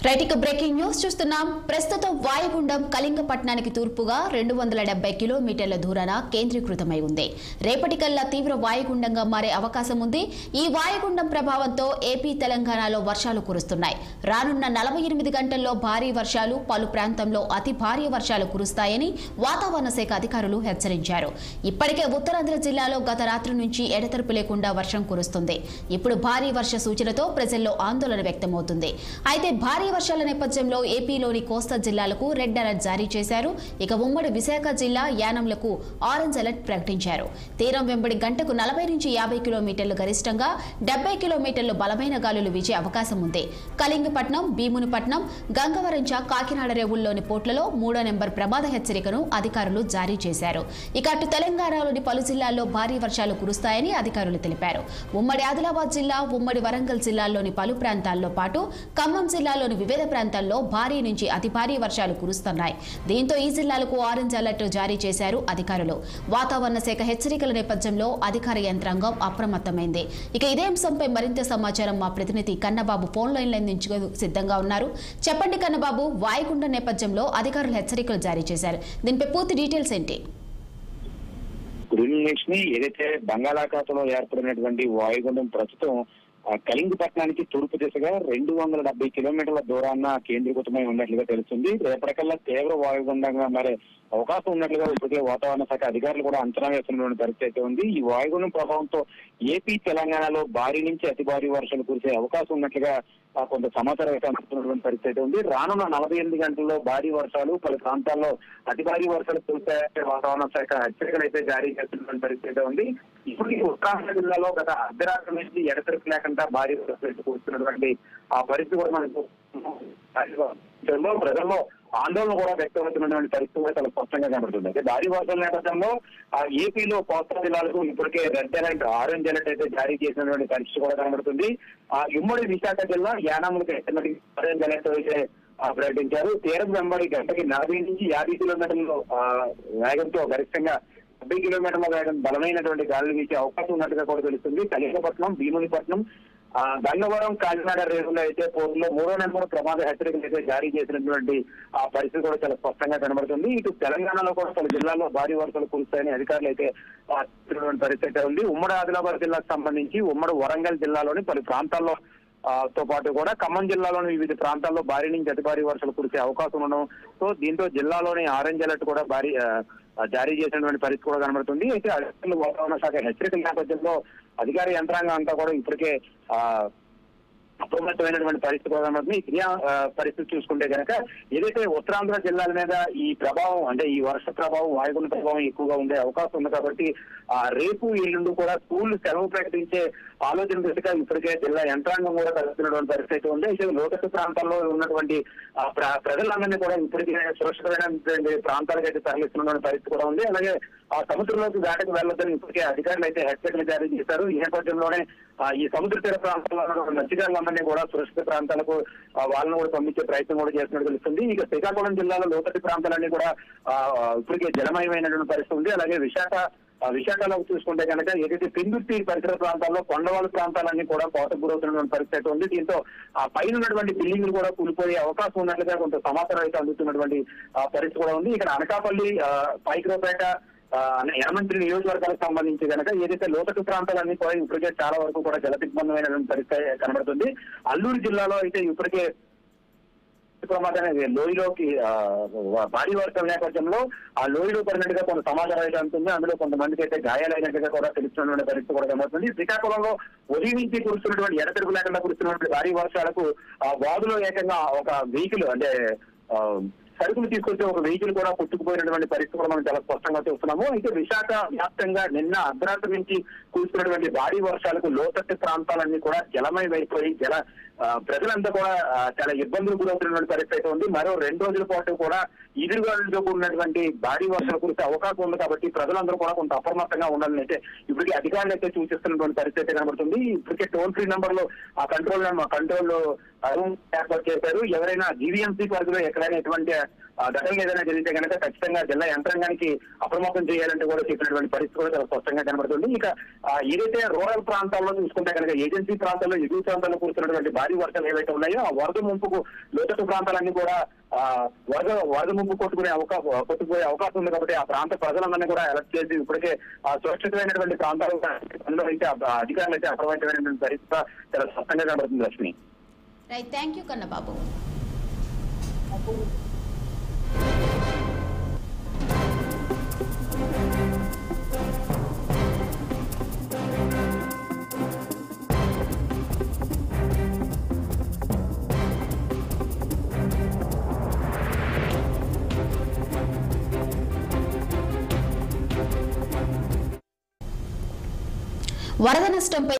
Right ఇక breaking news చూస్తున్నాం. ప్రస్తుతం వాయుగుండం కళింగపట్నానికి తూర్పుగా 270 కిలోమీటర్ల దూరాన కేంద్రీకృతమై ఉంది. రేపటికల్లా తీవ్ర వాయుగుండంగా మారే అవకాశం ఉంది. ఈ వాయుగుండం ప్రభావంతో ఏపీ తెలంగాణలో వర్షాలు కురుస్తున్నాయి. రానున్న 48 గంటల్లో భారీ వర్షాలు, పలు ప్రాంతంలో అతి భారీ వర్షాలు కురుస్తాయని వాతావరణ శాఖ అధికారులు హెచ్చరించారు. ఇప్పటికే ఉత్తరాంధ్ర జిల్లాలో గత రాత్రి నుంచి ఎడతెరపు లేకుండా వర్షం కురుస్తుంది. ఇప్పుడు భారీ వర్ష సూచనతో ప్రజల్లో ఆందోళన వ్యక్తమవుతుంది. అయితే భారీ వర్షాల నేపథ్యంలో ఏపీలోని కోస్తా జిల్లాలకు రెడ్ అలర్ట్ జారీ చేశారు. ఇక ఉమ్మడి విశాఖ జిల్లా యానంలకు ఆరెంజ్ అలర్ట్ ప్రకటించారు. తీరం వెంబడి గంటకు 40 నుంచి 50 కిలోమీటర్లు, గరిష్టంగా 70 కిలోమీటర్లు బలమైన గాలులు వీచే అవకాశం ఉంది. కళింగపట్నం, భీమునిపట్నం, గంగవరంచ, కాకినాడ రేవుల్లోని పోర్టులలో 3వ నెంబర్ ప్రమాద హెచ్చరికను అధికారులు జారీ చేశారు. ఇక అటు తెలంగాణలోని పలు జిల్లాల్లో భారీ వర్షాలు కురుస్తాయని అధికారులు తెలిపారు. ఉమ్మడి ఆదిలాబాద్ జిల్లా, ఉమ్మడి వరంగల్ జిల్లాల్లోని పలు ప్రాంతాల్లో పాటు ఖమ్మం జిల్లాలోని వివిధ ప్రాంతాల్లో భారీ నుంచి అతి భారీ వర్షాలు కురుస్తున్నాయి. దీంతో ఈ జిల్లాలకు ఆరెంజ్ అలర్ట్ జారీ చేశారు అధికారులు. వాతావరణ శాఖ హెచ్చరికల నేపథ్యంలో అధికార యంత్రాంగం అప్రమత్తమైంది. ఇక ఇదే అంశంపై మరింత సమాచారం మా ప్రతినిధి కన్నబాబు ఫోన్ లైన్లో అందించేందుకు సిద్ధంగా ఉన్నారు. చెప్పండి కన్నబాబు, వాయుగుండం నేపథ్యంలో అధికారులు హెచ్చరికలు జారీ చేశారు. దీనిపై పూర్తి డీటెయిల్స్ ఏంటి? ఏదైతే బంగాళాఖాతంలో ఏర్పడినటువంటి వాయుగుండం ప్రస్తుతం కళింగపట్నానికి తూర్పు దిశగా 270 కిలోమీటర్ల దూరాన్న కేంద్రీకృతమై ఉన్నట్లుగా తెలుస్తుంది. రేపటికల్లా తీవ్ర వాయుగుండంగా మారే అవకాశం ఉన్నట్లుగా ఇప్పటికే వాతావరణ శాఖ అధికారులు కూడా అంచనా వేస్తున్నటువంటి పరిస్థితి అయితే ఉంది. ఈ వాయుగుండం ప్రభావంతో ఏపీ తెలంగాణలో భారీ నుంచి అతి భారీ వర్షాలు కురిసే అవకాశం ఉన్నట్లుగా కొంత సమాచారం అయితే అందుతున్నటువంటి పరిస్థితి అయితే ఉంది. రానున్న 48 గంటల్లో భారీ వర్షాలు, పలు ప్రాంతాల్లో అతి భారీ వర్షాలు కురిసే వాతావరణ శాఖ హెచ్చరికలు అయితే జారీ చేస్తున్నటువంటి పరిస్థితి అయితే ఉంది. ఇప్పుడు ఈ ఉత్తరాంధ్ర జిల్లాలో గత అర్ధరాత్రి నుంచి ఎడతెరపు లేకుండా భారీ వర్షాలు కురుస్తున్నటువంటి ఆ పరిస్థితి కూడా మనకు ప్రజల్లో ఆందోళన కూడా వ్యక్తమవుతున్నటువంటి పరిస్థితి కూడా చాలా స్పష్టంగా కనబడుతుంది. అయితే భారీ వర్షాల నేపథ్యంలో ఏపీలో కోస్తా జిల్లాలకు ఇప్పటికే రెడ్ అలర్ట్, ఆరెంజ్ అలర్ట్ అయితే జారీ చేసినటువంటి పరిస్థితి కూడా కనబడుతుంది. ఉమ్మడి విశాఖ జిల్లా యానాములకు ఆరెంజ్ అలర్ట్ అయితే ప్రకటించారు. తీరం వెంబడి గంటకి 40 నుంచి 50 కిలోమీటర్ల వేగంతో గరిష్టంగా 70 కిలోమీటర్ల వేగం బలమైనటువంటి గాలులు వీచే అవకాశం ఉన్నట్టుగా కూడా తెలుస్తుంది. కళింగపట్నం, భీమునిపట్నం, గంగవరం, కాకినాడ రేవుల్లో అయితే పోర్టులో 3వ నెంబర్ ప్రమాద హెచ్చరికలు అయితే జారీ చేసినటువంటి ఆ పరిస్థితి కూడా చాలా స్పష్టంగా కనబడుతుంది. ఇటు తెలంగాణలో కూడా పలు జిల్లాల్లో భారీ వర్షాలు కురుస్తాయని అధికారులు అయితే పరిస్థితి ఉంది. ఉమ్మడి ఆదిలాబాద్ జిల్లాకు సంబంధించి ఉమ్మడి వరంగల్ జిల్లాలోని పలు ప్రాంతాల్లో తో పాటు కూడా ఖమ్మం జిల్లాలోని వివిధ ప్రాంతాల్లో భారీ నుంచి అతి భారీ వర్షాలు కురిసే అవకాశం ఉండడంతో దీంతో జిల్లాలోని ఆరెంజ్ అలర్ట్ కూడా జారీ చేసినటువంటి పరిస్థితి కూడా కనబడుతుంది. అయితే అధికారులు వాతావరణ శాఖ హెచ్చరికల నేపథ్యంలో అధికార యంత్రాంగం అంతా కూడా ఇప్పటికే అప్రమత్తమైనటువంటి పరిస్థితి కూడా కనబడుతుంది. ఈ పరిస్థితి చూసుకుంటే కనుక ఏదైతే ఉత్తరాంధ్ర జిల్లాల మీద ఈ ప్రభావం, అంటే ఈ వర్ష ప్రభావం, వాయుగుండ ప్రభావం ఎక్కువగా ఉండే అవకాశం ఉంది కాబట్టి రేపు ఎల్లుండి కూడా స్కూళ్లు సెలవు ప్రకటించే ఆలోచన దిశగా ఇప్పటికే జిల్లా యంత్రాంగం కూడా కలుగుతున్నటువంటి పరిస్థితి ఉంది. అయితే లోతట్టు ప్రాంతాల్లో ఉన్నటువంటి ప్రజలందరినీ కూడా ఇప్పటికే సురక్షితమైనటువంటి ప్రాంతాలకు అయితే తరలిస్తున్నటువంటి పరిస్థితి కూడా ఉంది. అలాగే ఆ సముద్రంలోకి దాటకు వెళ్లొద్దని ఇప్పటికే అధికారులు అయితే హెచ్చరికలు జారీ చేశారు. ఈ నేపథ్యంలోనే ఈ సముద్ర తీర ప్రాంతాల్లో మత్స్యకారులందరినీ కూడా సురక్షిత ప్రాంతాలకు వాళ్ళని కూడా పంపించే ప్రయత్నం కూడా చేస్తున్నట్టు తెలుస్తుంది. ఇక శ్రీకాకుళం జిల్లాలో లోతట్టు ప్రాంతాలన్నీ కూడా ఇప్పటికే జలమయమైనటువంటి పరిస్థితి ఉంది. అలాగే విశాఖలో చూసుకుంటే కనుక ఏదైతే పెందుర్తి పరిసర ప్రాంతాల్లో కొండవాళ్ళ ప్రాంతాలన్నీ కూడా కోతకు గురవుతున్నటువంటి పరిస్థితి ఉంది. దీంతో ఆ పైన ఉన్నటువంటి బిల్డింగ్లు కూడా కూలిపోయే అవకాశం ఉన్నట్లుగా కొంత సమాచారం అయితే అందుతున్నటువంటి పరిస్థితి కూడా ఉంది. ఇక్కడ అనకాపల్లి, పైకిరోపేట, యనమంత్రి నియోజకవర్గాలకు సంబంధించి కనుక ఏదైతే లోతట్టు ప్రాంతాలన్నీ కూడా ఇప్పటికే చాలా వరకు కూడా జల దిగ్బంధమైనటువంటి పరిస్థితి కనబడుతుంది. అల్లూరు జిల్లాలో అయితే ఇప్పటికే ప్రమాదాన్ని లోయలోకి భారీ వర్షాల నేపథ్యంలో ఆ లోయలో పడినట్టుగా కొంత సమాచారం అయితే ఉంటుంది. అందులో కొంతమందికి అయితే గాయాలైనట్టుగా కూడా తెలుస్తున్నటువంటి పరిస్థితి కూడా కనబడుతుంది. శ్రీకాకుళంలో ఉదయం నుంచి కురుస్తున్నటువంటి ఎడతెరుపు లేకుండా కురుస్తున్నటువంటి భారీ వర్షాలకు వాదులో ఏకంగా ఒక వెహికల్, అంటే సరుకులు తీసుకొచ్చే ఒక వెహికల్ కూడా కొట్టుకుపోయినటువంటి పరిస్థితి కూడా మనం చాలా స్పష్టంగా చూస్తున్నాము. అయితే విశాఖ వ్యాప్తంగా నిన్న అర్ధరాత్రి నుంచి కురుస్తున్నటువంటి భారీ వర్షాలకు లోతట్టు ప్రాంతాలన్నీ కూడా జలమయమైపోయి ప్రజలంతా కూడా చాలా ఇబ్బందులు గురవుతున్నటువంటి పరిస్థితి ఉంది. మరో 2 రోజుల పాటు కూడా ఎదురుగాలులతో కూడినటువంటి భారీ వర్షాలు కురిసే అవకాశం ఉంది కాబట్టి ప్రజలందరూ కూడా కొంత అప్రమత్తంగా ఉండాలని అయితే ఇప్పటికే అధికారులు అయితే సూచిస్తున్నటువంటి పరిస్థితి కనబడుతుంది. ఇప్పటికే టోల్ ఫ్రీ నంబర్లో ఆ కంట్రోల్ ఏర్పాటు చేశారు. ఎవరైనా జీవీఎంసీ పరిధిలో ఎక్కడైనా ఎటువంటి ఘటనలు ఏదైనా జరిగితే కనుక ఖచ్చితంగా జిల్లా యంత్రాంగానికి అప్రమత్తం చేయాలంటే కూడా చెప్పినటువంటి పరిస్థితి కూడా చాలా స్పష్టంగా కనబడుతుంది. ఇక ఏదైతే రూరల్ ప్రాంతాల్లో చూసుకుంటే కనుక ఏజెన్సీ ప్రాంతాల్లో, ఎగువ ప్రాంతాల్లో కురుస్తున్నటువంటి భారీ వర్షాలు ఏవైతే ఉన్నాయో ఆ వరద ముంపుకు లోతట్టు ప్రాంతాలన్నీ కూడా వరద ముంపు కొట్టుకుపోయే అవకాశం ఉంది కాబట్టి ఆ ప్రాంత ప్రజలందరినీ కూడా అలర్ట్ చేసి ఇప్పటికే సురక్షితమైనటువంటి ప్రాంతాలు అయితే అధికారులు అయితే అప్రమత్తమైనటువంటి పరిస్థితి చాలా స్పష్టంగా కనబడుతుంది Lakshmi. Right, thank you Kannababu. వరద నష్టంపై